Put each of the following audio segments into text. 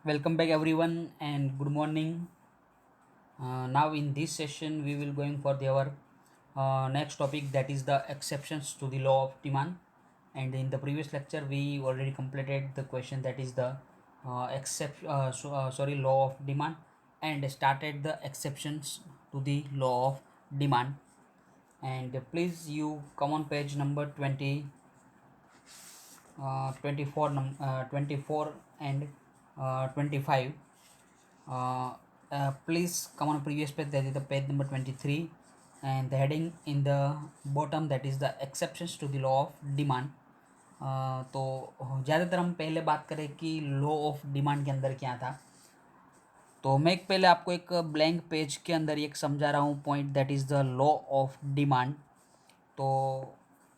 Welcome back everyone and good morning. Now in this session we will going for our next topic, that is the exceptions to the law of demand. And in the previous lecture we already completed the question, that is the law of demand, and started the exceptions to the law of demand. And please you come on page number 20, 24 and 25. uh, please come on previous page, that is the page number 23, and the heading in the bottom, that is the exceptions to the law of demand. तो ज़्यादातर हम पहले बात करें कि law of demand के अंदर क्या था। तो मैं एक पहले आपको एक ब्लैंक पेज के अंदर एक समझा रहा हूँ point, that is the law of demand. तो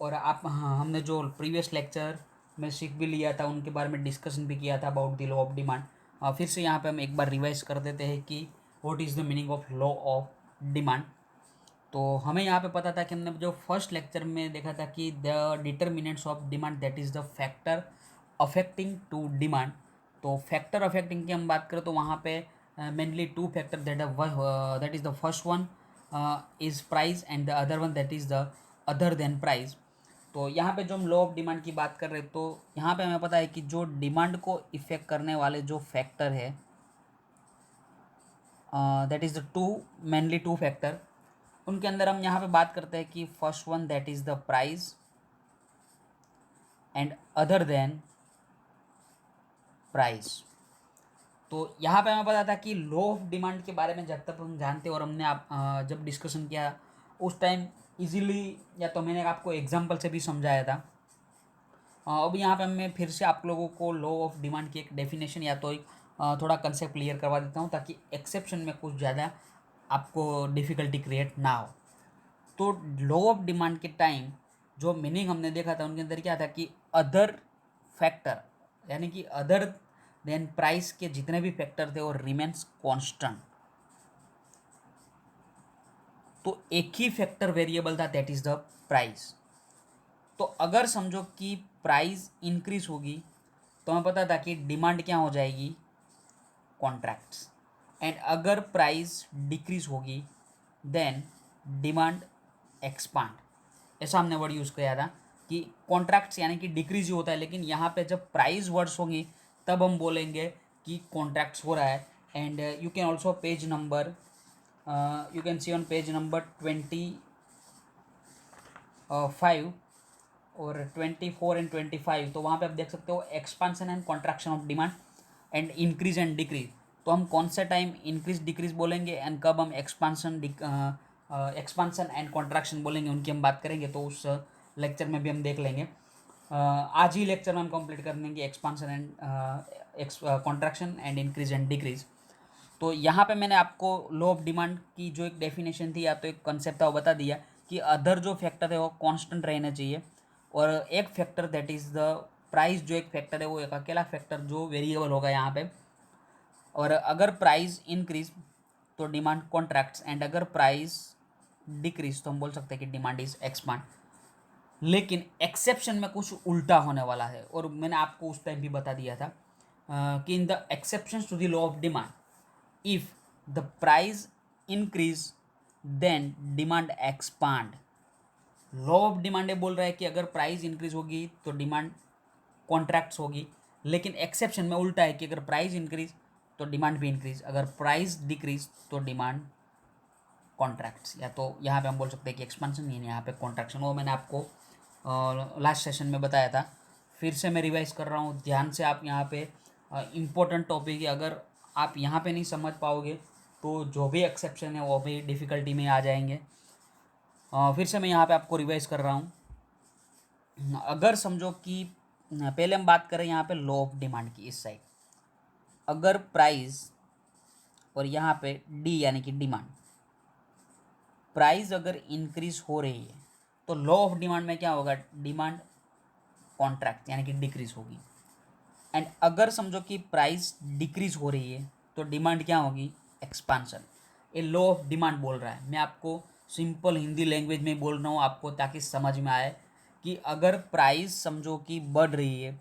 और आप, हाँ, हमने जो प्रीवियस लेक्चर में सीख भी लिया था, उनके बारे में डिस्कशन भी किया था about the law of demand. फिर से यहाँ पे हम एक बार रिवाइज कर देते हैं कि what is the meaning of law of demand. तो हमें यहाँ पे पता था कि हमने जो फर्स्ट लेक्चर में देखा था कि the determinants of demand, that is the factor affecting to demand. तो फैक्टर अफेक्टिंग की हम बात करें तो वहाँ पे mainly two factor, that is the first one is price and the other one that is the other than price. तो यहाँ पे जो हम लॉ ऑफ डिमांड की बात कर रहे हैं, तो यहाँ पे हमें पता है कि जो डिमांड को इफेक्ट करने वाले जो फैक्टर है, that is the two, mainly two factor. उनके अंदर हम यहाँ पे बात करते हैं कि first one that is the price and other than price. तो यहाँ पे हमें पता था कि लॉ ऑफ डिमांड के बारे में जब तक हम जानते और हमने जब डिस्कशन किया उस टाइम इजीली, या तो मैंने आपको एग्जांपल से भी समझाया था। अब यहाँ पे मैं फिर से आप लोगों को लॉ ऑफ डिमांड की एक डेफिनेशन या तो एक थोड़ा कंसेप्ट क्लियर करवा देता हूँ, ताकि एक्सेप्शन में कुछ ज़्यादा आपको डिफ़िकल्टी क्रिएट ना हो। तो लॉ ऑफ डिमांड के टाइम जो मीनिंग हमने देखा था, उनके अंदर क्या था कि अदर फैक्टर, यानी कि अदर देन प्राइस के जितने भी फैक्टर थे वो रिमेन्स कांस्टेंट। तो एक ही फैक्टर वेरिएबल था, दैट इज़ द प्राइस। तो अगर समझो कि प्राइस इंक्रीज होगी तो हमें पता था कि डिमांड क्या हो जाएगी, कॉन्ट्रैक्ट्स। एंड अगर प्राइस डिक्रीज होगी देन डिमांड एक्सपांड। ऐसा हमने वर्ड यूज़ किया था कि कॉन्ट्रैक्ट्स यानी कि डिक्रीज ही होता है, लेकिन यहाँ पे जब प्राइस वर्ड्स होंगी तब हम बोलेंगे कि कॉन्ट्रैक्ट्स हो रहा है। And you can also page number, you can see on page number 25 और 24 एंड 25। तो वहाँ पे आप देख सकते हो expansion and contraction of demand and increase and decrease. तो हम कौन से टाइम इंक्रीज डिक्रीज बोलेंगे एंड कब हम एक्सपांसन एंड कॉन्ट्रैक्शन बोलेंगे, उनकी हम बात करेंगे। तो उस लेक्चर में भी हम देख लेंगे। आज ही लेक्चर में हम कंप्लीट कर देंगे expansion and contraction and increase and decrease. तो यहाँ पे मैंने आपको लॉ ऑफ डिमांड की जो एक डेफिनेशन थी या तो एक कंसेप्ट था वो बता दिया कि अदर जो फैक्टर है वो कांस्टेंट रहना चाहिए, और एक factor that is the price, जो एक फैक्टर है वो एक अकेला फैक्टर जो वेरिएबल होगा यहाँ पे। और अगर प्राइस इंक्रीज तो डिमांड कॉन्ट्रैक्ट्स, एंड अगर प्राइस डिक्रीज तो हम बोल सकते हैं कि डिमांड इज एक्सपांड। लेकिन एक्सेप्शन में कुछ उल्टा होने वाला है, और मैंने आपको उस टाइम भी बता दिया था कि in the exceptions to the law of demand, if the price increase then demand expand। Law of demand ये बोल रहा है कि अगर प्राइस इंक्रीज होगी तो डिमांड कॉन्ट्रैक्ट्स होगी, लेकिन एक्सेप्शन में उल्टा है कि अगर प्राइस इंक्रीज तो डिमांड भी इंक्रीज, अगर प्राइस डिक्रीज तो डिमांड कॉन्ट्रैक्ट्स। या तो यहाँ पे हम बोल सकते हैं कि एक्सपेंशन, यानी यहाँ पे कॉन्ट्रैक्शन। वो मैंने आपको लास्ट सेशन में बताया था। फिर से मैं रिवाइज कर रहा हूँ, ध्यान से आप यहाँ पे इम्पोर्टेंट टॉपिक है। अगर आप यहाँ पे नहीं समझ पाओगे तो जो भी एक्सेप्शन है वो भी डिफ़िकल्टी में आ जाएंगे। फिर से मैं यहाँ पे आपको रिवाइज कर रहा हूँ। अगर समझो कि पहले हम बात करें यहाँ पे लॉ ऑफ डिमांड की इस साइड, अगर प्राइस और यहाँ पे डी यानी कि डिमांड, प्राइस अगर इंक्रीज हो रही है तो लॉ ऑफ डिमांड में क्या होगा, डिमांड कॉन्ट्रैक्ट यानी कि डिक्रीज होगी। एंड अगर समझो कि प्राइस डिक्रीज हो रही है तो डिमांड क्या होगी, एक्सपांसन। ये लॉ ऑफ डिमांड बोल रहा है। मैं आपको सिंपल हिंदी लैंग्वेज में बोल रहा हूँ आपको, ताकि समझ में आए कि अगर प्राइस समझो कि बढ़ रही है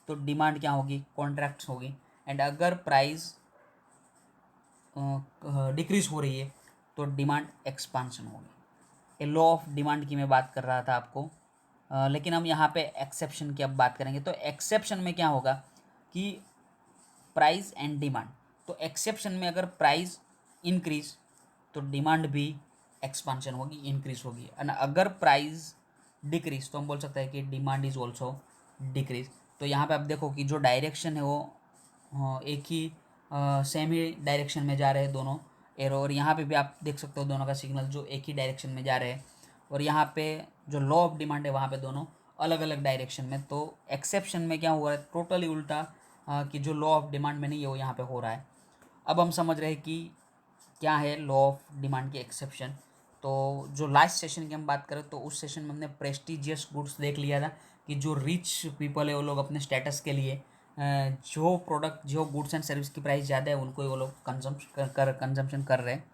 तो डिमांड क्या होगी, कॉन्ट्रैक्ट्स होगी। एंड अगर प्राइस डिक्रीज हो रही है तो डिमांड एक्सपांशन होगी। ये लॉ ऑफ डिमांड की मैं बात कर रहा था आपको, लेकिन हम यहाँ पे एक्सेप्शन की अब बात करेंगे। तो एक्सेप्शन में क्या होगा कि प्राइस एंड डिमांड, तो एक्सेप्शन में अगर प्राइस इंक्रीज तो डिमांड भी एक्सपांशन होगी, इंक्रीज होगी। एंड अगर प्राइस डिक्रीज तो हम बोल सकते हैं कि डिमांड इज ऑल्सो डिक्रीज। तो यहाँ पे आप देखो कि जो डायरेक्शन है वो एक ही सेम ही डायरेक्शन में जा रहे हैं दोनों एरो, और यहाँ पे भी आप देख सकते हो दोनों का सिग्नल जो एक ही डायरेक्शन में जा रहे हैं। और यहाँ पे जो लॉ ऑफ डिमांड है वहाँ पे दोनों अलग अलग डायरेक्शन में। तो एक्सेप्शन में क्या हुआ है, टोटली उल्टा, कि जो लॉ ऑफ डिमांड में नहीं है वो यहाँ पे हो रहा है। अब हम समझ रहे हैं कि क्या है लॉ ऑफ डिमांड की एक्सेप्शन। तो जो लास्ट सेशन की हम बात करें तो उस सेशन में हमने प्रेस्टिजियस गुड्स देख लिया था कि जो रिच पीपल है वो लोग अपने स्टेटस के लिए जो प्रोडक्ट, जो गुड्स एंड सर्विस की प्राइस ज़्यादा है उनको ही वो लोग कंजम्पशन कर रहे हैं।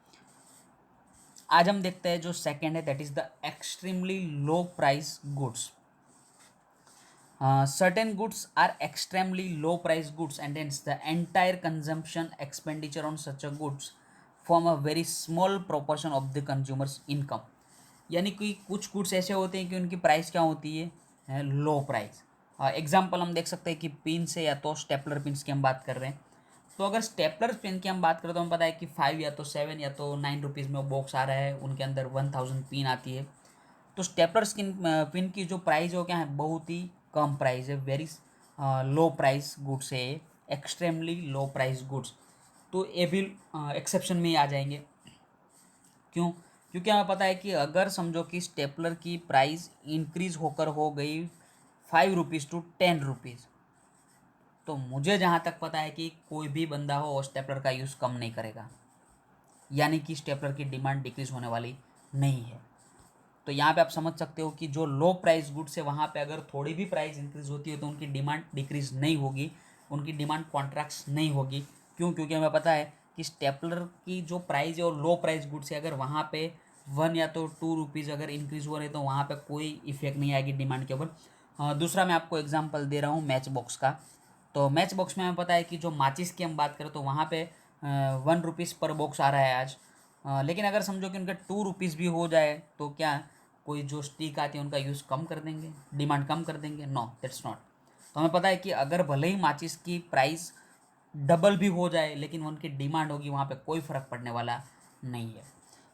आज हम देखते हैं जो सेकेंड है, that is the extremely low price goods. Certain goods are extremely low price goods and hence the entire consumption expenditure on such a goods form a very small proportion of the consumer's income। यानी कि कुछ goods ऐसे होते हैं कि उनकी price क्या होती है, लो प्राइस। एग्जाम्पल हम देख सकते हैं कि पिन से, या तो स्टेपलर पिन्स की हम बात कर रहे हैं। तो अगर स्टेपलर पिन की हम बात करें तो हमें पता है कि 5 या तो 7 या तो 9 रुपीज़ में वो बॉक्स आ रहा है, उनके अंदर 1000 पिन आती है। तो स्टेपलर स्किन पिन की जो प्राइस है वो क्या है, बहुत ही कम प्राइस है, वेरी लो प्राइस गुड्स है, एक्सट्रीमली लो प्राइस गुड्स। तो ये भी एक्सेप्शन में ही आ जाएंगे। क्यों? क्योंकि हमें पता है कि अगर समझो कि स्टेपलर की प्राइस इंक्रीज होकर हो गई 5 रुपीज़ टू 10 रुपीज़, तो मुझे जहाँ तक पता है कि कोई भी बंदा हो स्टेपलर का यूज़ कम नहीं करेगा, यानी कि स्टेपलर की डिमांड डिक्रीज होने वाली नहीं है। तो यहाँ पे आप समझ सकते हो कि जो लो प्राइस गुड्स है वहाँ पे अगर थोड़ी भी प्राइस इंक्रीज होती है तो उनकी डिमांड डिक्रीज नहीं होगी, उनकी डिमांड कॉन्ट्रैक्ट्स नहीं होगी। क्यों? क्योंकि हमें पता है कि स्टेपलर की जो प्राइस है और लो प्राइस गुड्स है, अगर वहाँ पे 1 या तो 2 रुपीज़ अगर इंक्रीज हो रहे तो वहाँ पे कोई इफेक्ट नहीं आएगी डिमांड के ऊपर। दूसरा मैं आपको एग्जाम्पल दे रहा हूँ मैच बॉक्स का। तो मैच बॉक्स में हमें पता है कि जो माचिस की हम बात करें तो वहाँ पे 1 रुपीज़ पर बॉक्स आ रहा है आज। लेकिन अगर समझो कि उनके 2 रुपीज़ भी हो जाए तो क्या कोई जो स्टिक आती है उनका यूज़ कम कर देंगे, डिमांड कम कर देंगे? No, that's not. तो हमें पता है कि अगर भले ही माचिस की प्राइस डबल भी हो जाए लेकिन उनकी डिमांड होगी, वहाँ पे कोई फ़र्क पड़ने वाला नहीं है।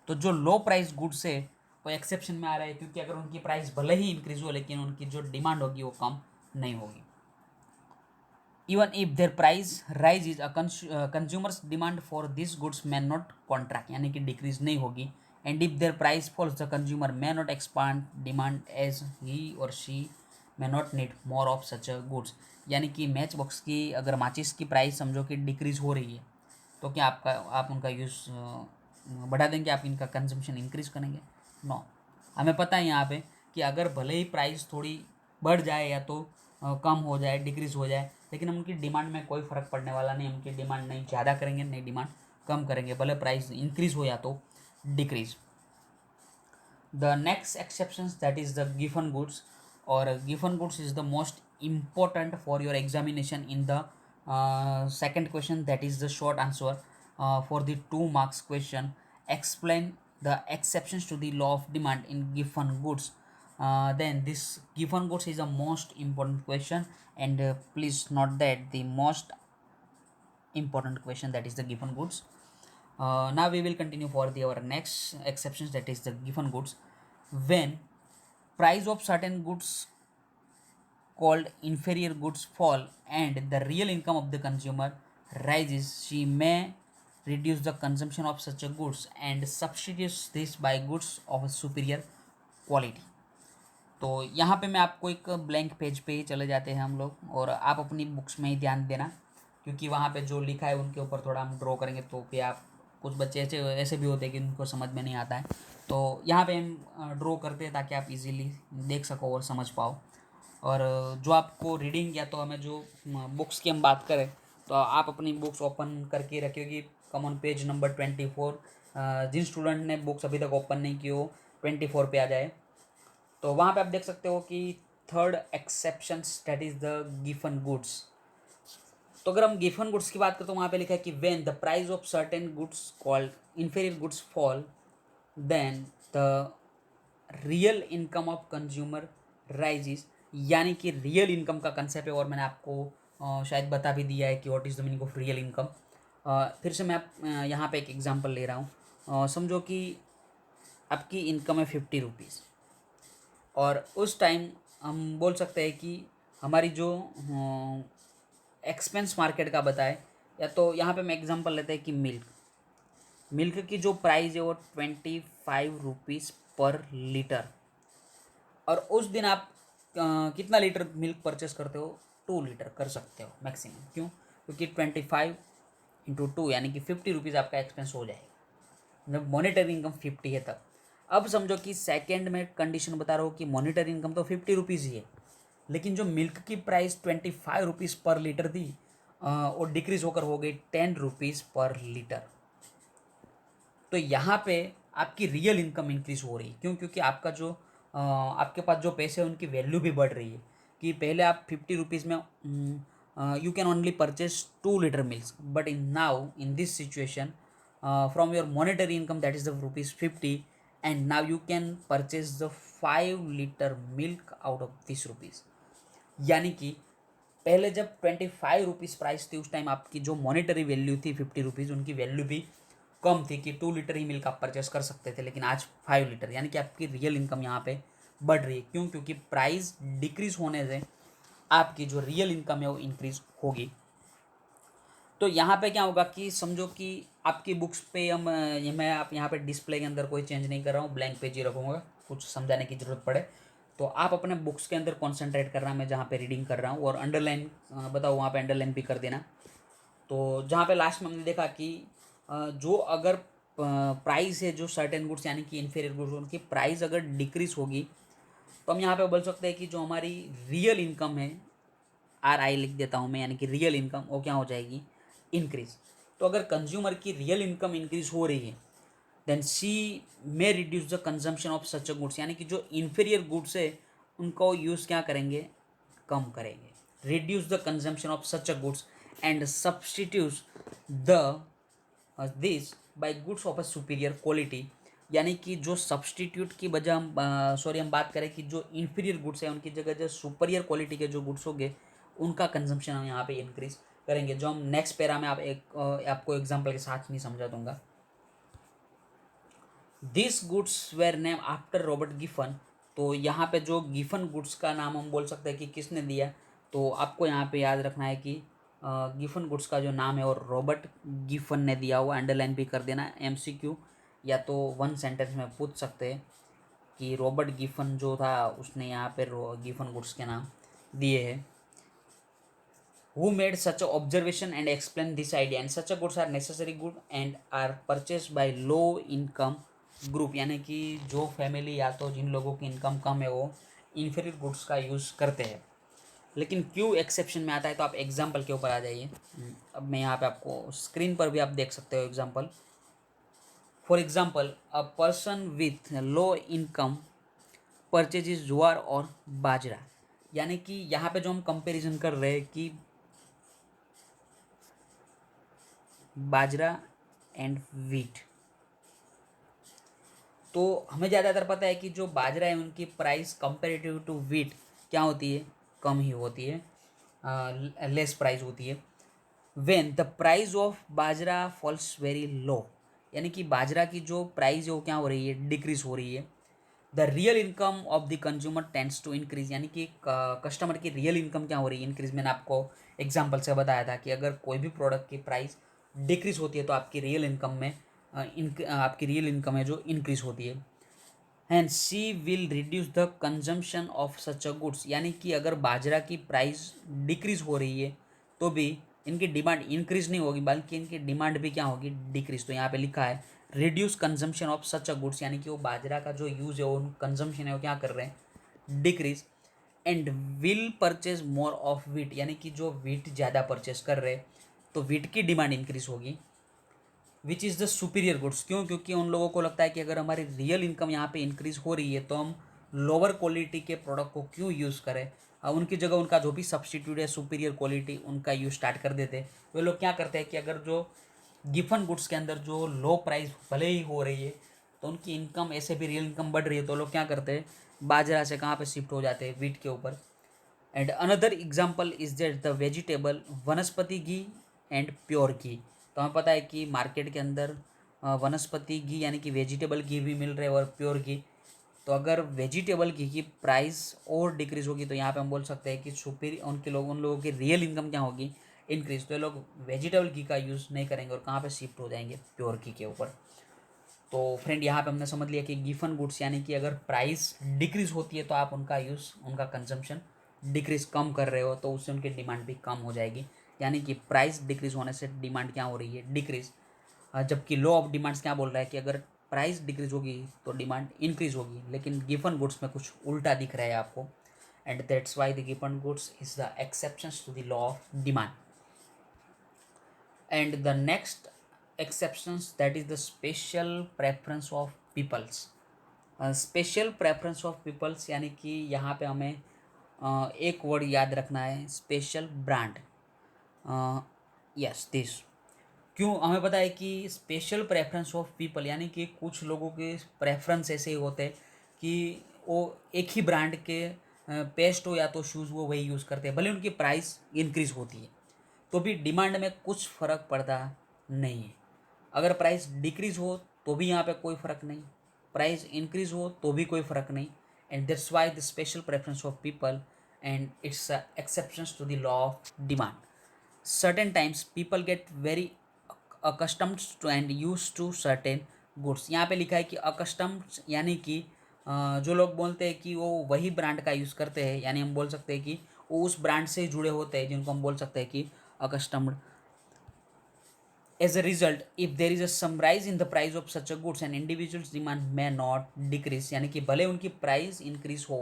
तो जो लो प्राइस गुड्स है वो एक्सेप्शन में आ रहा है, क्योंकि अगर उनकी प्राइस भले ही इंक्रीज हो लेकिन उनकी जो डिमांड होगी वो कम नहीं होगी। Even if their price rises, a consumer's demand for these goods may not contract, यानी कि डिक्रीज नहीं होगी। And if there price falls the consumer may not expand demand as he or she may not need more of such a goods। यानी कि match box की अगर माचिस की प्राइस समझो कि डिक्रीज हो रही है तो क्या आप उनका यूज़ बढ़ा देंगे, आप इनका कंजम्पशन इंक्रीज करेंगे? नो। हमें पता है यहाँ पे कि अगर भले ही प्राइस थोड़ी बढ़ जाए या तो कम हो जाए, डिक्रीज हो जाए, लेकिन हम उनकी डिमांड में कोई फ़र्क पड़ने वाला नहीं। उनकी डिमांड नहीं ज़्यादा करेंगे, नहीं डिमांड कम करेंगे, भले प्राइस इंक्रीज हो या तो decrease. The next exceptions that is the given goods, और given goods is the most important for your examination in the second question, that is the short answer for the 2 marks question. Explain the exceptions to the law of demand in given goods. Then this given goods is a most important question, and please note that the most important question, that is the given goods. Now we will continue for our next exceptions, that is the given goods. When price of certain goods called inferior goods fall and the real income of the consumer rises, she may reduce the consumption of such a goods and substitutes this by goods of a superior quality। तो यहाँ पे मैं आपको एक blank page पे ही चले जाते हैं हम लोग, और आप अपनी बुक्स में ही ध्यान देना, क्योंकि वहाँ पे जो लिखा है उनके ऊपर थोड़ा हम ड्रॉ करेंगे। तो फिर आप, कुछ बच्चे ऐसे ऐसे भी होते हैं कि उनको समझ में नहीं आता है, तो यहाँ पे हम ड्रॉ करते हैं ताकि आप इजीली देख सको और समझ पाओ। और जो आपको रीडिंग, या तो हमें जो बुक्स की हम बात करें तो आप अपनी बुक्स ओपन करके रखिएगी। Come on page number 24। जिन स्टूडेंट ने बुक्स अभी तक ओपन नहीं की हो 24 पे आ जाए। तो वहाँ पे आप देख सकते हो कि third exceptions, that is the given goods. तो अगर हम गिवन गुड्स की बात करें तो वहाँ पे लिखा है कि when the price of certain goods called inferior goods fall then the real income of consumer rises, यानी कि रियल इनकम का कंसेप्ट है और मैंने आपको शायद बता भी दिया है कि what is the meaning of real income. फिर से मैं यहाँ पे एक एग्जांपल ले रहा हूँ। समझो कि आपकी इनकम है 50 रुपीज़ और उस टाइम हम बोल सकते हैं कि हमारी जो एक्सपेंस मार्केट का बताए, या तो यहाँ पे मैं एग्जांपल लेते हैं कि मिल्क की जो प्राइस है वो 25 रुपीज़ पर लीटर, और उस दिन आप कितना लीटर मिल्क परचेस करते हो? 2 लीटर कर सकते हो मैक्सिमम। क्यों? क्योंकि 25 × 2 यानी कि 50 रुपीज़ आपका एक्सपेंस हो जाएगा जब मॉनिटरी इनकम 50 है तब। अब समझो कि सेकेंड में कंडीशन बता रहा हूँ कि मॉनिटरी इनकम तो 50 रुपीज़ ही है, लेकिन जो मिल्क की प्राइस 25 रुपीज़ पर लीटर थी वो डिक्रीज होकर हो गई 10 रुपीज़ पर लीटर। तो यहाँ पे आपकी रियल इनकम इंक्रीज हो रही है। क्यों? क्योंकि आपका जो आपके पास जो पैसे हैं उनकी वैल्यू भी बढ़ रही है। कि पहले आप 50 रुपीज़ में you can only purchase 2 litre milk, but in now in this situation from your monetary income that is the ₹50, and now you can purchase the 5 litre milk out of ₹30। यानी कि पहले जब 25 रुपीज़ प्राइस थी उस time आपकी जो monetary value थी 50 rupees, उनकी वैल्यू भी कम थी कि 2 लीटर ही मिल्क आप परचेस कर सकते थे, लेकिन आज 5 लीटर, यानी कि आपकी रियल इनकम यहाँ पे बढ़ रही है। क्यों? क्योंकि प्राइस डिक्रीज होने से आपकी जो रियल इनकम है वो इंक्रीज होगी। तो यहाँ पे क्या होगा कि समझो कि आपकी बुक्स पे ये मैं आप यहाँ पे डिस्प्ले के अंदर कोई चेंज नहीं कर रहा हूँ, ब्लैंक पेज ही रखूँगा, कुछ समझाने की ज़रूरत पड़े तो आप अपने बुक्स के अंदर कॉन्सेंट्रेट कर रहा, मैं जहाँ पे रीडिंग कर रहा हूँ, और अंडरलाइन बताओ वहाँ पे अंडरलाइन भी कर देना। तो जहाँ पे लास्ट में हमने देखा कि जो अगर प्राइस है जो सर्टेन गुड्स यानी कि इन्फीरियर गुड्स, उनकी प्राइस अगर डिक्रीज होगी तो हम यहाँ पे बोल सकते हैं कि जो हमारी रियल इनकम है, RI लिख देता हूँ मैं, यानी कि रियल इनकम वो क्या हो जाएगी? इंक्रीज। तो अगर कंज्यूमर की रियल इनकम इंक्रीज हो रही है then she may reduce the consumption of such goods, यानी कि जो इन्फीरियर गुड्स है उनको यूज़ क्या करेंगे? कम करेंगे। Reduce the consumption of such goods and substitute the this by goods of a superior quality, यानी कि जो सब्सटीट्यूट की बजाय हम बात करें कि जो इन्फीरियर गुड्स है उनकी जगह जो सुपीरियर क्वालिटी के जो गुड्स होंगे उनका कंजम्पशन हम यहाँ पे इंक्रीज करेंगे, जो हम नेक्स्ट पैरा में आपको एग्जांपल के साथ नहीं समझा दूंगा। This goods were name after Robert Giffen, तो यहाँ पे जो गिफन गुड्स का नाम हम बोल सकते हैं कि किसने दिया, तो आपको यहाँ पे याद रखना है कि गिफन गुड्स का जो नाम है और रॉबर्ट गिफन ने दिया हुआ, अंडरलाइन भी कर देना। MCQ या तो 1 सेंटेंस में पूछ सकते हैं कि रॉबर्ट गिफन जो था उसने यहाँ पे गिफन गुड्स के नाम दिए हैं। Who made such a observation and explain this idea, and such a goods are necessary good and are purchased by low income group, यानी कि जो फैमिली या तो जिन लोगों की इनकम कम है वो इन्फीरियर गुड्स का यूज़ करते हैं। लेकिन क्यों एक्सेप्शन में आता है, तो आप एग्जांपल के ऊपर आ जाइए। अब मैं यहाँ पे आपको स्क्रीन पर भी आप देख सकते हो example. For example a person with low income purchases ज्वार और बाजरा, यानी कि यहाँ पे जो हम कंपैरिजन कर रहे हैं कि बाजरा एंड वीट, तो हमें ज़्यादातर पता है कि जो बाजरा है उनकी प्राइस कंपेरेटिव टू वीट क्या होती है? कम ही होती है, लेस प्राइस होती है। When the price of bajra falls very low, यानी कि बाजरा की जो प्राइस है वो क्या हो रही है? डिक्रीज हो रही है। The real income of the consumer tends to increase, यानी कि कस्टमर की रियल इनकम क्या हो रही है? इंक्रीज। मैंने आपको एग्जांपल से बताया था कि अगर कोई भी प्रोडक्ट की प्राइस डिक्रीज होती है तो आपकी रियल इनकम में आपकी रियल इनकम है जो इंक्रीज होती है। And she will reduce the consumption of such a goods, यानी कि अगर बाजरा की प्राइस डिक्रीज हो रही है तो भी इनकी डिमांड इंक्रीज नहीं होगी, बल्कि इनकी डिमांड भी क्या होगी? डिक्रीज। तो यहाँ पे लिखा है reduce consumption of such a goods, यानी कि वो बाजरा का जो यूज़ है वो कंजम्पशन है वो क्या कर रहे हैं? Decrease. And will purchase more of wheat, यानी कि जो वीट ज़्यादा परचेज कर रहे हैं तो वीट की डिमांड इंक्रीज होगी, which is the superior goods. क्यों? क्योंकि उन लोगों को लगता है कि अगर हमारी रियल इनकम यहाँ पे इंक्रीज हो रही है तो हम लोअर क्वालिटी के प्रोडक्ट को क्यों यूज़ करें, उनकी जगह उनका जो भी सब्सटीट्यूट है सुपीरियर क्वालिटी उनका यूज स्टार्ट कर देते। वे लोग क्या करते हैं कि अगर जो गिफन गुड्स के अंदर जो लो प्राइस भले ही हो रही है तो उनकी इनकम ऐसे भी रियल इनकम बढ़ रही है तो लोग क्या करते हैं बाजरा से कहाँ पे शिफ्ट हो जाते हैं, वीट के ऊपर। And another example is that the vegetable वनस्पति घी एंड प्योर घी। तो हमें पता है कि मार्केट के अंदर वनस्पति घी यानी कि वेजिटेबल घी भी मिल रहे हैं और प्योर घी। तो अगर वेजिटेबल घी की प्राइस और डिक्रीज होगी तो यहाँ पे हम बोल सकते हैं कि सुपीरियर उन लोगों की रियल इनकम क्या होगी, इंक्रीज। तो ये लोग वेजिटेबल घी का यूज़ नहीं करेंगे और कहाँ पे शिफ्ट हो जाएंगे, प्योर घी के ऊपर। तो फ्रेंड यहाँ पे हमने समझ लिया कि गिफन गुड्स यानी कि अगर प्राइस डिक्रीज होती है तो आप उनका यूज़, उनका कंजम्पशन डिक्रीज कम कर रहे हो तो उससे उनकी डिमांड भी कम हो जाएगी। यानी कि प्राइस डिक्रीज होने से डिमांड क्या हो रही है, डिक्रीज। जबकि लॉ ऑफ डिमांड्स क्या बोल रहा है कि अगर प्राइस डिक्रीज होगी तो डिमांड इंक्रीज होगी। लेकिन गिफन गुड्स में कुछ उल्टा दिख रहा है आपको। And that's why the Giffen goods is the exceptions to the law of demand. And the next exceptions, that is the special preference of peoples। Special preference of peoples यानी कि यहाँ पे हमें एक वर्ड याद रखना है, स्पेशल ब्रांड। यस दिस, क्यों हमें पता है कि स्पेशल प्रेफरेंस ऑफ पीपल यानी कि कुछ लोगों के प्रेफरेंस ऐसे ही होते हैं कि वो एक ही ब्रांड के पेस्ट हो या तो शूज़ वो वही यूज़ करते हैं, भले उनकी प्राइस इंक्रीज़ होती है तो भी डिमांड में कुछ फ़र्क पड़ता नहीं है। अगर प्राइस डिक्रीज हो तो भी यहाँ पे कोई फ़र्क नहीं, प्राइस इंक्रीज हो तो भी कोई फ़र्क नहीं। And that's why the special preference of people and it's exceptions to the law of demand. Certain times people get very accustomed to and use to certain goods. यहाँ पे लिखा है कि अकस्टम्ड यानी कि जो लोग बोलते हैं कि वो वही ब्रांड का यूज़ करते हैं, यानी हम बोल सकते हैं कि वो उस ब्रांड से जुड़े होते हैं, जिनको हम बोल सकते हैं कि accustomed. As a result, if there is a some rise in the price of such a goods, an individual's demand may not decrease। यानी कि भले उनकी प्राइस इंक्रीज हो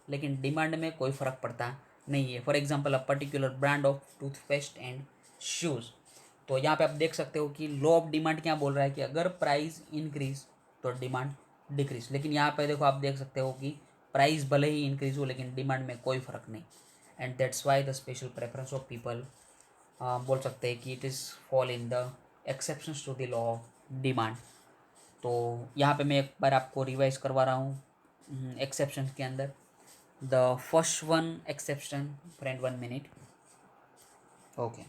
लेकिन डिमांड में कोई फ़र्क पड़ता नहीं है। For example a particular brand of toothpaste and shoes. तो यहाँ पे आप देख सकते हो कि लॉ ऑफ डिमांड क्या बोल रहा है कि अगर प्राइस इंक्रीज तो डिमांड डिक्रीज। लेकिन यहाँ पे देखो, आप देख सकते हो कि प्राइस भले ही इंक्रीज हो लेकिन डिमांड में कोई फ़र्क नहीं। And that's why the special preference of people, बोल सकते हैं कि it is fall in the exceptions to the law of demand. तो यहाँ पे मैं एक बार आपको रिवाइज करवा रहा हूँ एक्सेप्शन के अंदर। The first one exception, friend 1 minute, okay.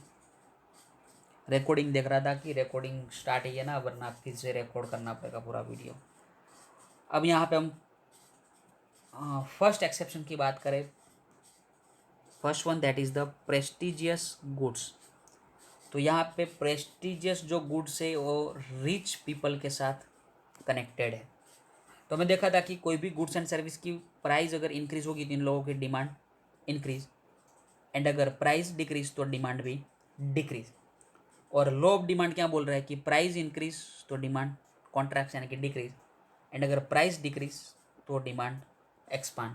Recording देख रहा था कि रिकॉर्डिंग स्टार्ट ही है ना, वरना फिर से रिकॉर्ड करना पड़ेगा पूरा वीडियो। अब यहाँ पे हम फर्स्ट एक्सेप्शन की बात करें, first one that is the prestigious goods. तो यहाँ पे प्रेस्टिजियस जो गुड्स है वो रिच पीपल के साथ कनेक्टेड है। तो हमें देखा था कि कोई भी गुड्स एंड सर्विस की प्राइस अगर इंक्रीज होगी तो इन लोगों की डिमांड इंक्रीज, एंड अगर प्राइस डिक्रीज तो डिमांड भी डिक्रीज। और लो ऑफ डिमांड क्या बोल रहा है कि प्राइस इंक्रीज तो डिमांड कॉन्ट्रैक्ट यानी कि डिक्रीज, एंड अगर प्राइस डिक्रीज तो डिमांड एक्सपांड।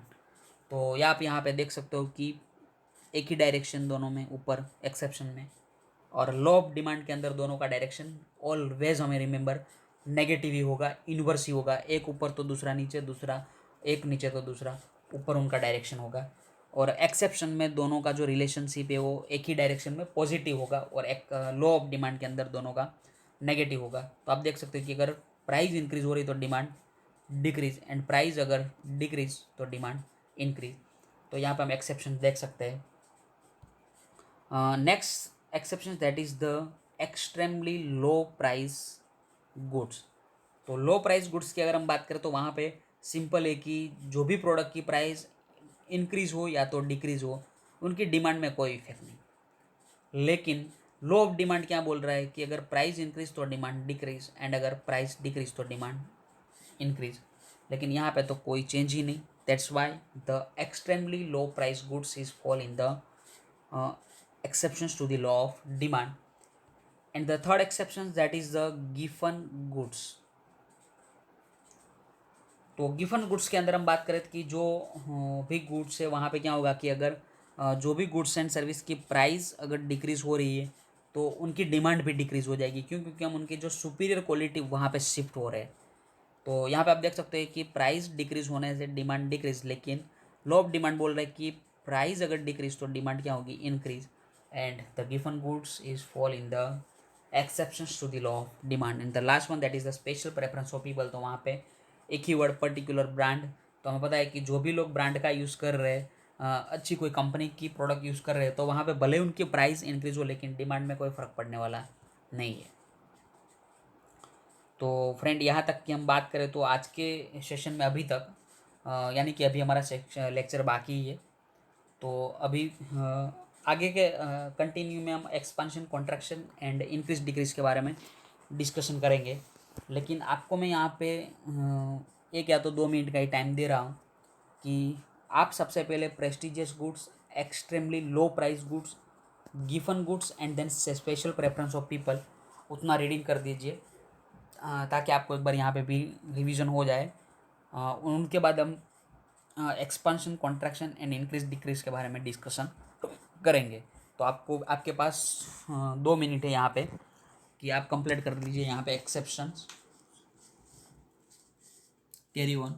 तो आप यहाँ पे देख सकते हो कि एक ही डायरेक्शन दोनों में, ऊपर एक्सेप्शन में और लॉ ऑफ डिमांड के अंदर दोनों का डायरेक्शन ऑलवेज हमें रिमेंबर नेगेटिव ही होगा, इन्वर्स ही होगा। एक ऊपर तो दूसरा नीचे, दूसरा एक नीचे तो दूसरा ऊपर, उनका डायरेक्शन होगा। और एक्सेप्शन में दोनों का जो रिलेशनशिप है वो एक ही डायरेक्शन में पॉजिटिव होगा, और एक लॉ ऑफ डिमांड के अंदर दोनों का नेगेटिव होगा। तो आप देख सकते हो कि अगर प्राइस इंक्रीज हो रही तो डिमांड डिक्रीज, एंड प्राइस अगर डिक्रीज तो डिमांड इंक्रीज। तो यहाँ पे हम एक्सेप्शन देख सकते हैं। Next exception that is the extremely low price goods. तो लो प्राइस गुड्स की अगर हम बात करें तो वहाँ पे सिंपल है कि जो भी प्रोडक्ट की प्राइस इंक्रीज हो या तो डिक्रीज हो, उनकी डिमांड में कोई इफेक्ट नहीं। लेकिन लो ऑफ डिमांड क्या बोल रहा है कि अगर प्राइस इंक्रीज तो डिमांड डिक्रीज, एंड अगर प्राइस डिक्रीज तो डिमांड इंक्रीज। लेकिन यहाँ पे तो कोई चेंज ही नहीं। That's why the extremely low price goods is fall in the exceptions to the law of demand। and the third exception that is the given goods। तो Giffen goods के अंदर हम बात करें कि जो भी गुड्स है वहाँ पे क्या होगा कि अगर जो भी गुड्स एंड सर्विस की प्राइस अगर डिक्रीज हो रही है तो उनकी डिमांड भी डिक्रीज हो जाएगी। क्यों? क्योंकि हम उनकी जो सुपीरियर क्वालिटी वहाँ पे शिफ्ट हो रहे हैं। तो यहाँ पे आप देख सकते हैं कि प्राइस डिक्रीज होने से डिमांड डिक्रीज, लेकिन लो ऑफ डिमांड बोल रहे हैं कि प्राइस अगर डिक्रीज तो डिमांड क्या होगी, increase, and the given goods is fall in the exceptions to the law of demand. And the last one that is the special preference of people, तो वहाँ पे एक ही वर्ड पर्टिकुलर ब्रांड, तो हमें पता है कि जो भी लोग ब्रांड का यूज़ कर रहे हैं, अच्छी कोई कंपनी की प्रोडक्ट यूज़ कर रहे हैं, तो वहाँ पे भले उनकी प्राइस इंक्रीज हो लेकिन डिमांड में कोई फ़र्क पड़ने वाला नहीं है। तो फ्रेंड यहाँ तक की हम बात करें तो आज के सेशन में अभी तक यानी कि अभी हमारा लेक्चर बाकी ही है, तो अभी आगे के कंटिन्यू में हम expansion, contraction and increase decrease के बारे में डिस्कशन करेंगे। लेकिन आपको मैं यहाँ पे एक या तो 2 मिनट का ही टाइम दे रहा हूँ कि आप सबसे पहले prestigious goods, extremely low price goods, Giffen goods and then special preference of people उतना रीडिंग कर दीजिए, ताकि आपको एक बार यहाँ पे भी रिवीजन हो जाए। उनके बाद हम expansion, contraction and increase decrease के बारे में डिस्कशन करेंगे। तो आपको आपके पास 2 मिनट है यहाँ पे कि आप कंप्लीट कर लीजिए यहाँ पे exceptions, carry one.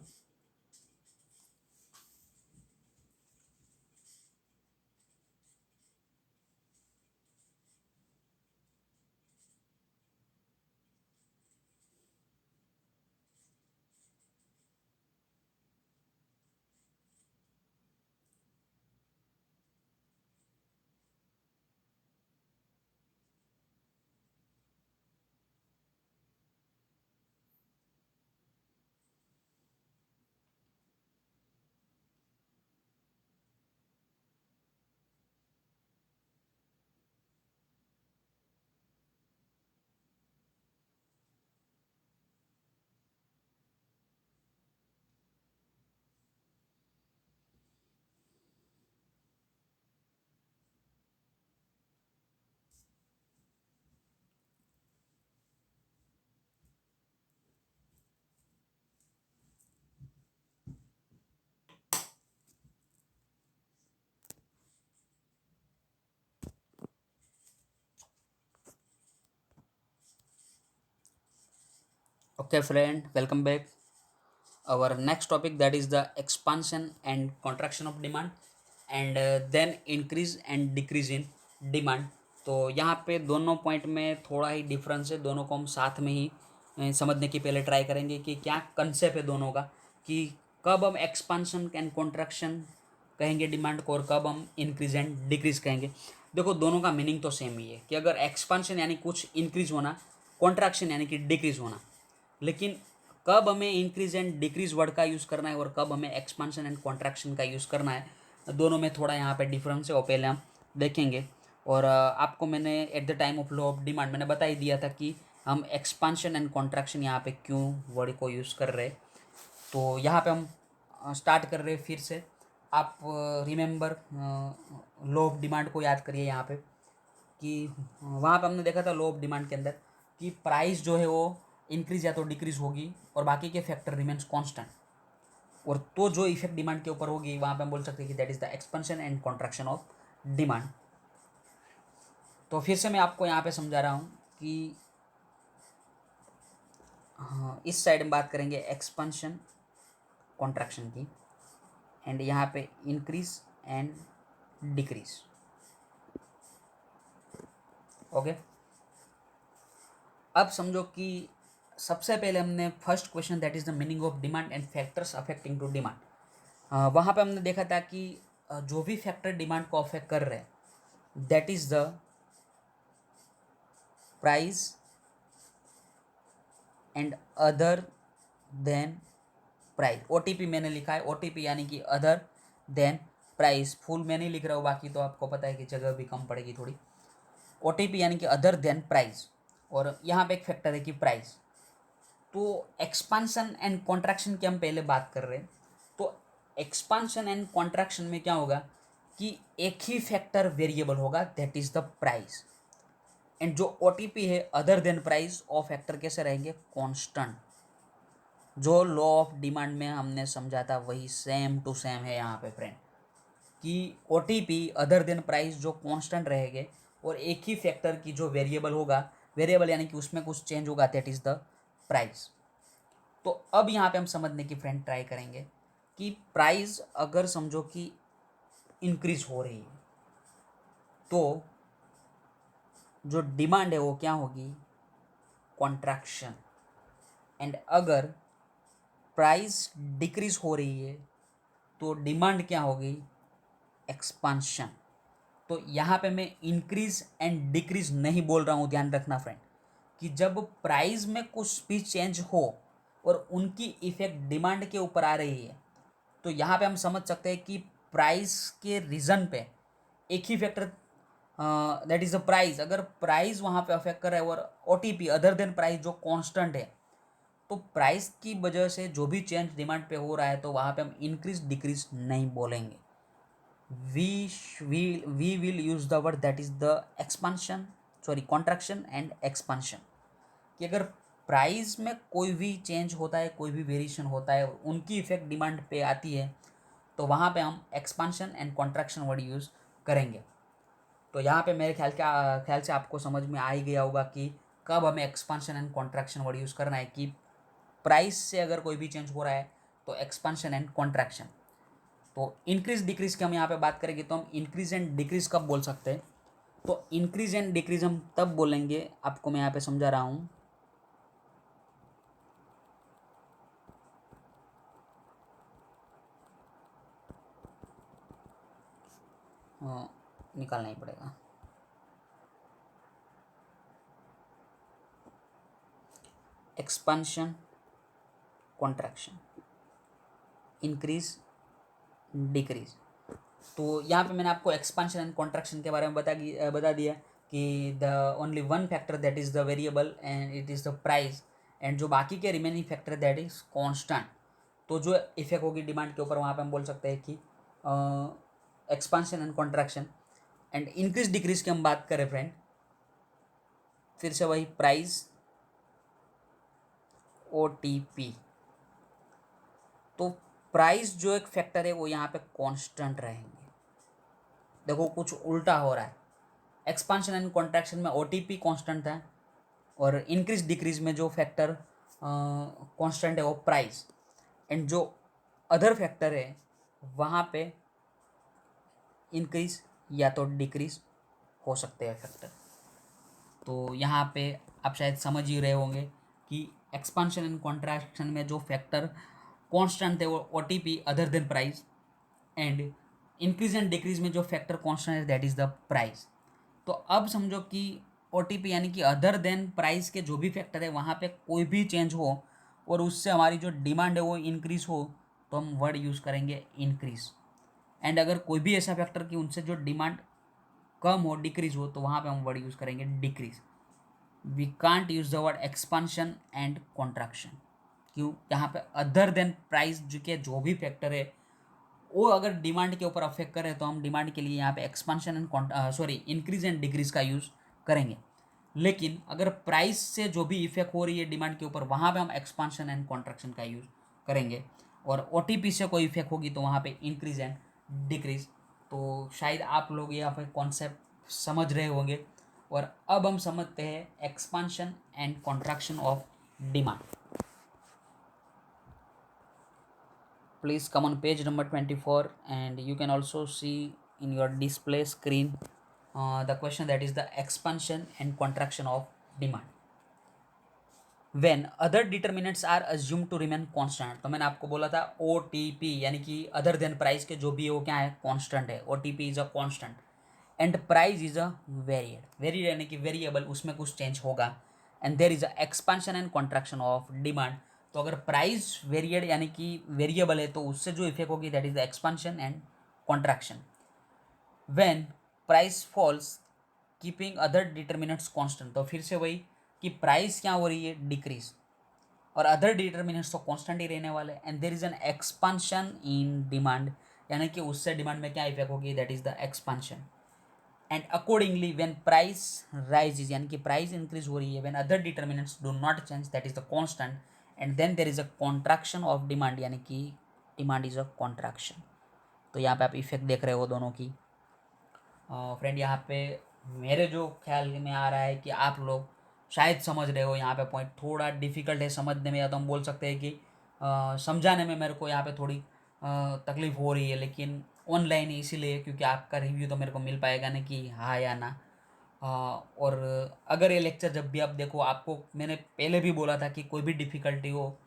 Okay friend, welcome back. Our next topic, that is the expansion and contraction of demand and then increase and decrease in demand। तो यहाँ पे दोनों पॉइंट में थोड़ा ही डिफरेंस है, दोनों को हम साथ में ही समझने की पहले ट्राई करेंगे कि क्या कंसेप्ट है दोनों का, कि कब हम एक्सपांशन एंड कॉन्ट्रैक्शन कहेंगे डिमांड को और कब हम इंक्रीज एंड डिक्रीज कहेंगे। देखो दोनों का मीनिंग तो सेम ही है कि अगर एक्सपांशन यानी कुछ इंक्रीज होना, कॉन्ट्रैक्शन यानी कि डिक्रीज होना, लेकिन कब हमें इंक्रीज एंड डिक्रीज वर्ड का यूज़ करना है और कब हमें एक्सपांशन एंड कॉन्ट्रैक्शन का यूज़ करना है, दोनों में थोड़ा यहाँ पे डिफरेंस है और पहले हम देखेंगे। और आपको मैंने at the time of law of demand मैंने बता ही दिया था कि हम एक्सपांशन एंड कॉन्ट्रैक्शन यहाँ पे क्यों वर्ड को यूज़ कर रहे हैं। तो यहाँ पे हम स्टार्ट कर रहे हैं फिर से। आप रिमेंबर लॉ ऑफ डिमांड को याद करिए यहाँ पे, कि वहाँ पे हमने देखा था लॉ ऑफ डिमांड के अंदर कि प्राइस जो है वो इंक्रीज या तो डिक्रीज होगी और बाकी के फैक्टर रिमेन्स कांस्टेंट, और तो जो इफेक्ट डिमांड के ऊपर होगी वहाँ पे हम बोल सकते हैं कि that is the expansion and contraction of demand. तो फिर से मैं आपको यहाँ पे समझा रहा हूँ कि हाँ, इस साइड में बात करेंगे एक्सपेंशन कॉन्ट्रैक्शन की, एंड यहाँ पे इंक्रीज एंड डिक्रीज। ओके, अब समझो कि सबसे पहले हमने first question that is the meaning of demand and factors affecting to demand, वहाँ पे हमने देखा था कि जो भी फैक्टर डिमांड को अफेक्ट कर रहे हैं that is the price and other than price. OTP मैंने लिखा है, ओटीपी यानी कि अदर देन प्राइस, फुल मैं नहीं लिख रहा हूँ, बाकी तो आपको पता है कि जगह भी कम पड़ेगी थोड़ी। ओटीपी यानी कि अदर देन प्राइस, और यहाँ पे एक फैक्टर है कि प्राइस। तो एक्सपांशन एंड कॉन्ट्रैक्शन की हम पहले बात कर रहे हैं, तो एक्सपांशन एंड कॉन्ट्रैक्शन में क्या होगा कि एक ही फैक्टर वेरिएबल होगा that is the price, and जो ओटीपी है अदर देन प्राइस और फैक्टर कैसे रहेंगे, कांस्टेंट। जो लॉ ऑफ डिमांड में हमने समझा था वही सेम टू सेम है यहाँ पे फ्रेंड, कि ओटीपी अदर देन प्राइस जो कांस्टेंट रहेंगे और एक ही फैक्टर की जो वेरिएबल होगा, वेरिएबल यानी कि उसमें कुछ चेंज होगा, दैट इज द प्राइस। तो अब यहाँ पे हम समझने की फ्रेंड ट्राई करेंगे कि प्राइस अगर समझो कि इंक्रीज हो रही है तो जो डिमांड है वो क्या होगी, कॉन्ट्रैक्शन। एंड अगर प्राइस डिक्रीज हो रही है तो डिमांड क्या होगी, एक्सपांशन। तो यहाँ पे मैं इंक्रीज एंड डिक्रीज नहीं बोल रहा हूँ, ध्यान रखना फ्रेंड, कि जब प्राइस में कुछ भी चेंज हो और उनकी इफेक्ट डिमांड के ऊपर आ रही है तो यहाँ पे हम समझ सकते हैं कि प्राइस के रीज़न पे एक ही factor, that is the price, अगर प्राइस वहाँ पे अफेक्ट कर रहा है और ओटीपी अदर देन प्राइस जो कांस्टेंट है, तो प्राइस की वजह से जो भी चेंज डिमांड पे हो रहा है तो वहाँ पे हम इंक्रीज डिक्रीज नहीं बोलेंगे। We will use the word that is the expansion, sorry contraction and expansion. कि अगर प्राइस में कोई भी चेंज होता है, कोई भी वेरिएशन होता है, उनकी इफेक्ट डिमांड पे आती है तो वहाँ पे हम expansion and contraction word use करेंगे। तो यहाँ पे मेरे ख्याल से आपको समझ में आ ही गया होगा कि कब हमें expansion and contraction word use करना है, कि प्राइस से अगर कोई भी चेंज हो रहा है तो एक्सपांशन एंड कॉन्ट्रैक्शन। तो इंक्रीज डिक्रीज की हम यहाँ पे बात करेंगे तो हम इंक्रीज एंड डिक्रीज कब बोल सकते हैं, तो इंक्रीज एंड डिक्रीज हम तब बोलेंगे, आपको मैं यहाँ पे समझा रहा हूँ। निकालना ही पड़ेगा। Expansion, contraction, increase, decrease. तो यहाँ पे मैंने आपको एक्सपांशन एंड कॉन्ट्रैक्शन के बारे में बता दिया कि the only one factor that is the variable and it is the price, and जो बाकी के remaining factor that is constant. तो जो इफेक्ट होगी डिमांड के ऊपर वहाँ पे हम बोल सकते हैं कि expansion and contraction. And increase decrease की हम बात करें फ्रेंड, फिर से वही प्राइस, ओटीपी। तो प्राइस जो एक फैक्टर है वो यहाँ पे कांस्टेंट रहेंगे। देखो कुछ उल्टा हो रहा है, एक्सपांशन एंड कॉन्ट्रैक्शन में ओटीपी कांस्टेंट था और इंक्रीज डिक्रीज में जो फैक्टर कांस्टेंट है वो प्राइस, एंड जो अदर फैक्टर है वहाँ पे इंक्रीज या तो डिक्रीज हो सकते हैं फैक्टर। तो यहाँ पे आप शायद समझ ही रहे होंगे कि एक्सपांशन एंड कॉन्ट्रैक्शन में जो फैक्टर कांस्टेंट थे वो OTP other than price, and increase and decrease में जो फैक्टर कांस्टेंट है दैट इज़ द प्राइस। तो अब समझो कि ओटीपी यानी कि अदर देन प्राइस के जो भी फैक्टर है वहाँ पे कोई भी चेंज हो और उससे हमारी जो डिमांड है वो इंक्रीज हो तो हम वर्ड यूज़ करेंगे इंक्रीज। एंड अगर कोई भी ऐसा फैक्टर कि उनसे जो डिमांड कम हो, डिक्रीज हो, तो वहाँ पे हम वर्ड यूज़ करेंगे decrease. We can't use the word expansion and contraction. क्यों, यहाँ पे अदर देन प्राइस जो के जो भी फैक्टर है वो अगर डिमांड के ऊपर अफेक्ट करे तो हम डिमांड के लिए यहाँ पे expansion and sorry increase and decrease का यूज़ करेंगे। लेकिन अगर प्राइस से जो भी इफेक्ट हो रही है डिमांड के ऊपर वहाँ पे हम एक्सपांशन एंड कॉन्ट्रैक्शन का यूज़ करेंगे। और ओटीपी से कोई इफेक्ट होगी तो वहाँ पे इंक्रीज एंड डिक्रीज। तो शायद आप लोग यहाँ पे कॉन्सेप्ट समझ रहे होंगे। और अब हम समझते हैं expansion and contraction of demand. Please come on page number 24 and you can also see in your display screen the question that is the expansion and contraction of demand when other determinants are assumed to remain constant। तो मैंने आपको बोला था OTP यानी कि other than price के जो भी है वो क्या है, कांस्टेंट है। OTP is a constant and price is a varied यानी कि वेरिएबल, उसमें कुछ चेंज होगा। And there is a expansion and contraction of demand. तो अगर प्राइस वेरिएड यानी कि वेरिएबल है तो उससे जो इफेक्ट होगी that is the expansion and contraction. When price falls keeping other determinants constant, तो फिर से वही कि प्राइस क्या हो रही है, डिक्रीज, और अदर डिटर्मिनेंट्स तो कांस्टेंट ही रहने वाले। And there is an expansion in demand यानी कि उससे डिमांड में क्या इफेक्ट होगी, that is the expansion. And accordingly when price rises यानी कि प्राइस इंक्रीज हो रही है, when other determinants do not change that is the constant, and then there is a contraction of demand यानी कि डिमांड इज अ कॉन्ट्रैक्शन। तो यहाँ पे आप इफेक्ट देख रहे हो दोनों की। फ्रेंड यहाँ पे मेरे जो ख्याल में आ रहा है कि आप लोग शायद समझ रहे हो। यहाँ पे पॉइंट थोड़ा डिफिकल्ट है समझने में, या तो हम बोल सकते हैं कि समझाने में मेरे को यहाँ पे थोड़ी तकलीफ़ हो रही है, लेकिन ऑनलाइन ही इसीलिए क्योंकि आपका रिव्यू तो मेरे को मिल पाएगा ना कि हाँ या ना। और अगर ये लेक्चर जब भी आप देखो, आपको मैंने पहले भी बोला था कि कोई भी डिफ़िकल्टी हो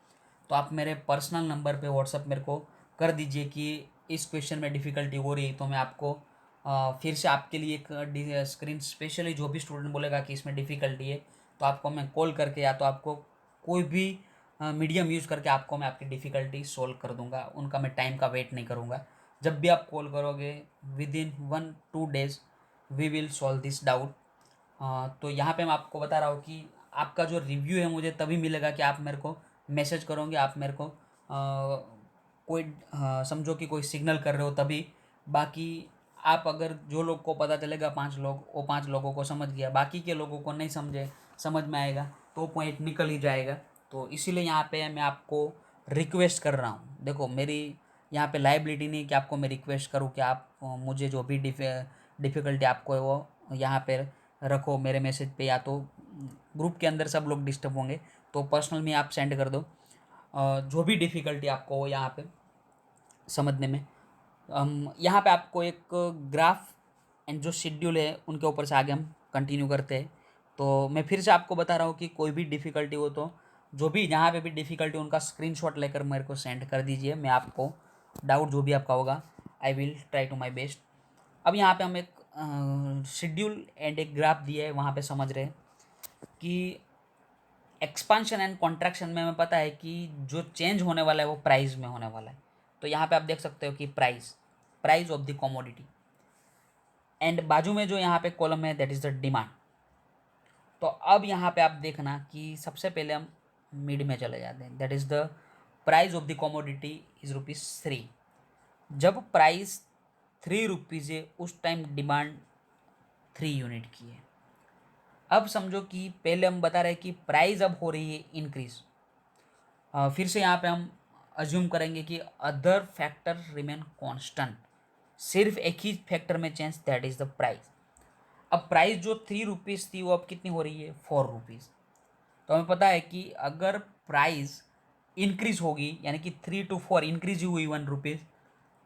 तो आप मेरे पर्सनल नंबर पे व्हाट्सअप मेरे को कर दीजिए कि इस क्वेश्चन में डिफ़िकल्टी हो रही है, तो मैं आपको फिर से आपके लिए एक स्क्रीन स्पेशली जो भी स्टूडेंट बोलेगा कि इसमें डिफ़िकल्टी है तो आपको मैं कॉल करके या तो आपको कोई भी मीडियम यूज़ करके आपको मैं आपकी डिफ़िकल्टी सोल्व कर दूंगा। उनका मैं टाइम का वेट नहीं करूँगा। जब भी आप कॉल करोगे within 1-2 days we will solve this doubt. तो यहाँ पे मैं आपको बता रहा हूँ कि आपका जो रिव्यू है मुझे तभी मिलेगा कि आप मेरे को मैसेज करोगे, आप मेरे को कोई समझो कि कोई सिग्नल कर रहे हो तभी। बाकी आप अगर जो लोग को पता चलेगा 5 लोग, वो 5 लोगों को समझ गया, बाकी के लोगों को नहीं समझे समझ में आएगा तो पॉइंट निकल ही जाएगा। तो इसीलिए यहाँ पे मैं आपको रिक्वेस्ट कर रहा हूँ। देखो मेरी यहाँ पे लाइबिलिटी नहीं कि आपको मैं रिक्वेस्ट करूँ कि आप मुझे जो भी डिफ़िकल्टी आपको है वो यहाँ पे रखो मेरे मैसेज पे, या तो ग्रुप के अंदर सब लोग डिस्टर्ब होंगे तो पर्सनल में आप सेंड कर दो। जो भी डिफ़िकल्टी आपको हो यहाँ पे समझने में, हम यहाँ पे आपको एक ग्राफ एंड जो शेड्यूल है उनके ऊपर से आगे हम कंटिन्यू करते हैं। तो मैं फिर से आपको बता रहा हूँ कि कोई भी डिफ़िकल्टी हो तो जो भी जहाँ पे भी डिफ़िकल्टी उनका स्क्रीनशॉट लेकर मेरे को सेंड कर दीजिए। मैं आपको डाउट जो भी आपका होगा I will try to my best. अब यहाँ पे हम एक शेड्यूल एंड एक ग्राफ दिए है, वहाँ पे समझ रहे हैं कि एक्सपांशन एंड कॉन्ट्रैक्शन में हमें पता है कि जो चेंज होने वाला है वो प्राइस में होने वाला है। तो यहाँ पे आप देख सकते हो कि price price of the commodity, and बाजू में जो यहाँ पे कॉलम है दैट इज द डिमांड। तो अब यहाँ पे आप देखना कि सबसे पहले हम मिड में चले जाते हैं, that is the price of the commodity is ₹3। जब प्राइस ₹3 है उस टाइम डिमांड 3 यूनिट की है। अब समझो कि पहले हम बता रहे हैं कि प्राइस अब हो रही है इंक्रीज। फिर से यहाँ पे हम अज्यूम करेंगे कि अदर फैक्टर रिमेन कांस्टेंट, सिर्फ एक ही फैक्टर में change that is the price. अब प्राइस जो ₹3 थी वो अब कितनी हो रही है ₹4। तो हमें पता है कि अगर प्राइस इंक्रीज होगी यानी कि 3 to 4 इंक्रीज हुई ₹1,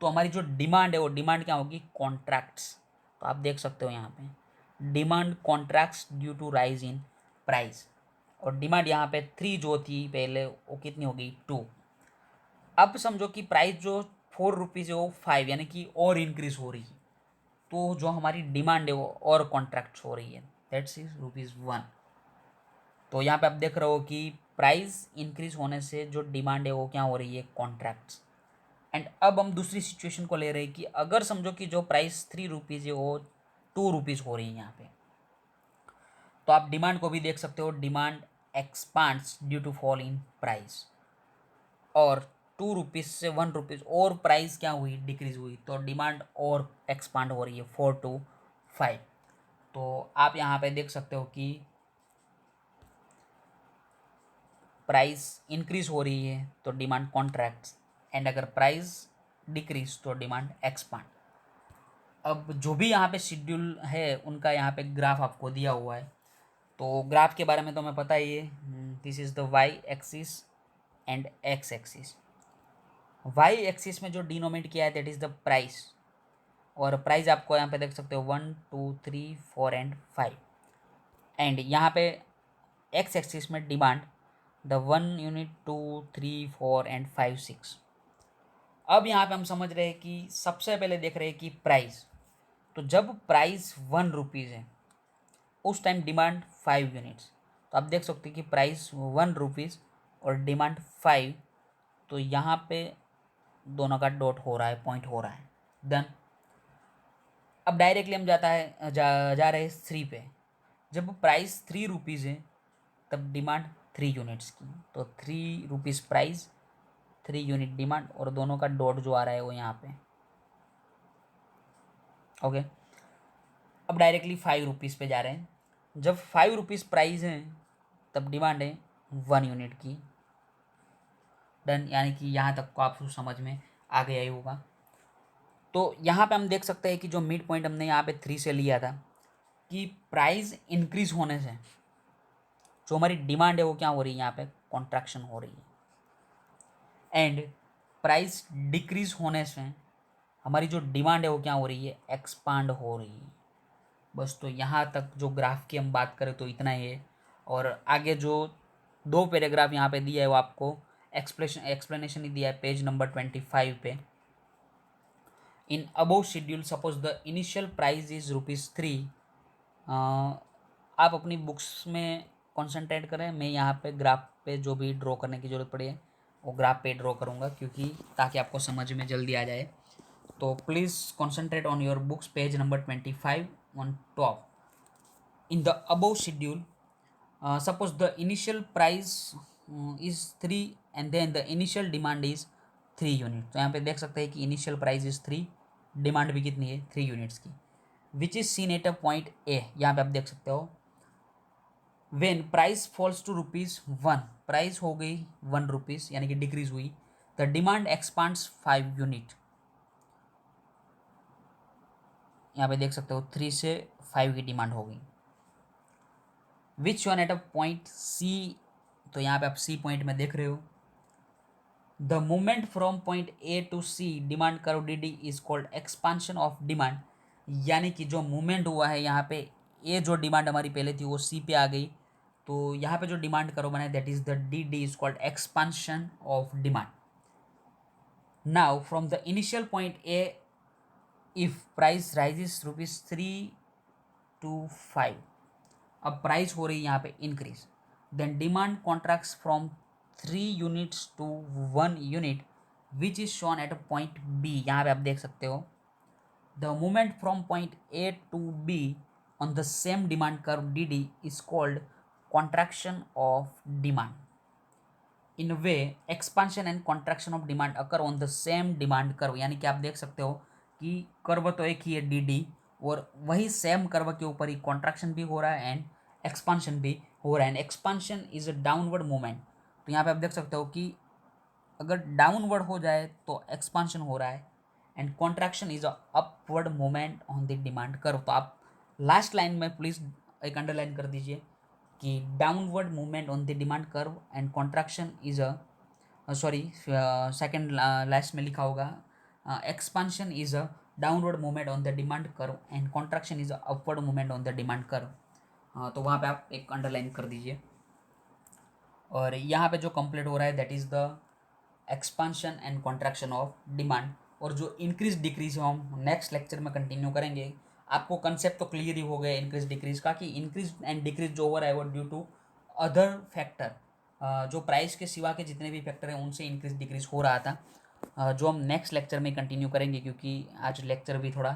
तो हमारी जो डिमांड है वो डिमांड क्या होगी, कॉन्ट्रैक्ट्स। तो आप देख सकते हो यहाँ पे demand contracts due to rise in price, और डिमांड यहाँ पे 3 जो थी पहले वो कितनी हो गई 2। अब समझो कि प्राइस जो ₹4 है वो 5 यानी कि और इंक्रीज हो रही है, तो जो हमारी डिमांड है वो और कॉन्ट्रैक्ट हो रही है, दैट्स इज ₹1। तो यहाँ पे आप देख रहे हो कि प्राइस इंक्रीज होने से जो डिमांड है वो क्या हो रही है, कॉन्ट्रैक्ट्स। एंड अब हम दूसरी सिचुएशन को ले रहे हैं कि अगर समझो कि जो प्राइस ₹3 है वो ₹2 हो रही है यहाँ पे, तो आप डिमांड को भी देख सकते हो, demand expands due to fall in price, और ₹2 से ₹1 और प्राइस क्या हुई, डिक्रीज हुई, तो डिमांड और एक्सपांड हो रही है 4 to 5। तो आप यहाँ पे देख सकते हो कि प्राइस इंक्रीज हो रही है तो डिमांड कॉन्ट्रैक्ट्स, एंड अगर प्राइस डिक्रीज तो डिमांड एक्सपांड। अब जो भी यहाँ पे शेड्यूल है उनका यहाँ पे ग्राफ आपको दिया हुआ है। तो ग्राफ के बारे में तो मैं पता ही है, this is the Y axis and X axis. Y axis में जो डिनोमिनेट किया है दैट इज़ द प्राइस, और प्राइस आपको यहाँ पे देख सकते हो 1 2 3 4 एंड 5, एंड यहाँ पे एक्स एक्सिस में डिमांड द 1 यूनिट 2 3 4 एंड 5 6। अब यहाँ पे हम समझ रहे हैं कि सबसे पहले देख रहे हैं कि प्राइस, तो जब प्राइस ₹1 है उस टाइम डिमांड 5 यूनिट्स। तो आप देख सकते हैं कि प्राइस ₹1 और डिमांड 5, तो यहाँ पे दोनों का डॉट हो रहा है, पॉइंट हो रहा है, डन। अब डायरेक्टली हम जा रहे हैं 3 पे। जब प्राइस ₹3 है तब डिमांड 3 यूनिट्स की, तो ₹3 प्राइस 3 यूनिट डिमांड, और दोनों का डॉट जो आ रहा है वो यहाँ पे, ओके। अब डायरेक्टली ₹5 पे जा रहे हैं। जब ₹5 प्राइस है तब डिमांड है 1 यूनिट की, डन। यानी कि यहाँ तक को आपको समझ में आ गया ही होगा। तो यहाँ पे हम देख सकते हैं कि जो मिड पॉइंट हमने यहाँ पे 3 से लिया था कि प्राइस इंक्रीज होने से जो हमारी डिमांड है वो क्या हो रही है, यहाँ पे कॉन्ट्रैक्शन हो रही है, एंड प्राइस डिक्रीज होने से हमारी जो डिमांड है वो क्या हो रही है, एक्सपांड हो रही है। बस तो यहाँ तक जो ग्राफ की हम बात करें तो इतना ही है। और आगे जो 2 पैराग्राफ यहाँ पे दिया है वो आपको एक्सप्लेनेशन ही दिया है पेज नंबर 25 पे। In above schedule suppose the initial price is ₹3। आप अपनी बुक्स में कंसंट्रेट करें, मैं यहाँ पे ग्राफ पे जो भी ड्रॉ करने की ज़रूरत पड़ी है वो ग्राफ पे ड्रॉ करूँगा, क्योंकि ताकि आपको समझ में जल्दी आ जाए। तो please concentrate on your books, page number 25 on top. In the above schedule suppose the initial price is 3 and then the initial demand is 3 unit. तो यहाँ पे देख सकते हैं कि इनिशियल प्राइस इज 3, डिमांड भी कितनी है, 3 यूनिट्स की, which is seen at a point A. यहाँ पे आप देख सकते हो when price falls to ₹1, price हो गई ₹1 यानी कि डिक्रीज हुई, द डिमांड एक्सपांड्स 5 यूनिट। यहाँ पे देख सकते हो 3 से 5 की डिमांड हो गई। Which one at a point C, तो यहाँ पे आप सी पॉइंट में देख रहे हो, the movement from point A to C demand curve D D is called expansion of demand. यानी कि जो मूवमेंट हुआ है यहाँ पे, ए जो डिमांड हमारी पहले थी वो सी पे आ गई, तो यहाँ पे जो डिमांड कर्व बना है that is the D D is called expansion of demand. Now from the initial point A if price rises ₹3 to 5, अब प्राइस हो रही है यहाँ पे increase, then demand contracts from 3 units to 1 unit which is shown at point B. यहाँ पे आप देख सकते हो the movement from point A to B on the same demand curve D D is called contraction of demand. In way expansion and contraction of demand occur on the same demand curve. यानी कि आप देख सकते हो कि curve तो एक ही है डी डी, और वही सेम कर्व के ऊपर ही कॉन्ट्रैक्शन भी हो रहा है एंड एक्सपांशन भी हो रहा है। And expansion is a downward movement. तो यहाँ पे आप देख सकते हो कि अगर डाउनवर्ड हो जाए तो एक्सपांशन हो रहा है, and contraction is a upward movement on the demand curve. तो आप लास्ट लाइन में प्लीज एक अंडरलाइन कर दीजिए कि downward movement on the demand curve and contraction is a, sorry second last में लिखा होगा expansion is a downward movement on the demand curve and contraction is a upward movement on the demand curve. तो वहाँ पे आप एक underline कर दीजिए। और यहाँ पे जो कंप्लीट हो रहा है that is the expansion and contraction of demand. और जो इंक्रीज डिक्रीज हम नेक्स्ट लेक्चर में कंटिन्यू करेंगे। आपको कंसेप्ट तो क्लियर ही हो गया इंक्रीज डिक्रीज का, कि इंक्रीज एंड डिक्रीज जो हो रहा है वो ड्यू टू अदर फैक्टर, जो प्राइस के सिवा के जितने भी फैक्टर हैं उनसे इंक्रीज डिक्रीज हो रहा था, जो हम नेक्स्ट लेक्चर में कंटिन्यू करेंगे, क्योंकि आज लेक्चर भी थोड़ा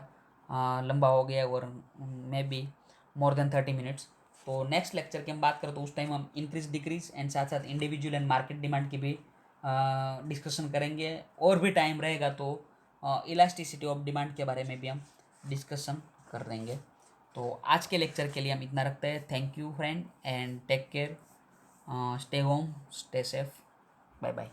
लंबा हो गया और may be more than 30 minutes. तो नेक्स्ट लेक्चर की हम बात करें तो उस टाइम हम इंक्रीज डिक्रीज एंड साथ साथ इंडिविजुअल एंड मार्केट डिमांड की भी डिस्कशन करेंगे। और भी टाइम रहेगा तो इलास्टिसिटी ऑफ डिमांड के बारे में भी हम डिस्कशन कर देंगे। तो आज के लेक्चर के लिए हम इतना रखते हैं। Thank you friend and take care, stay home, stay safe, bye bye.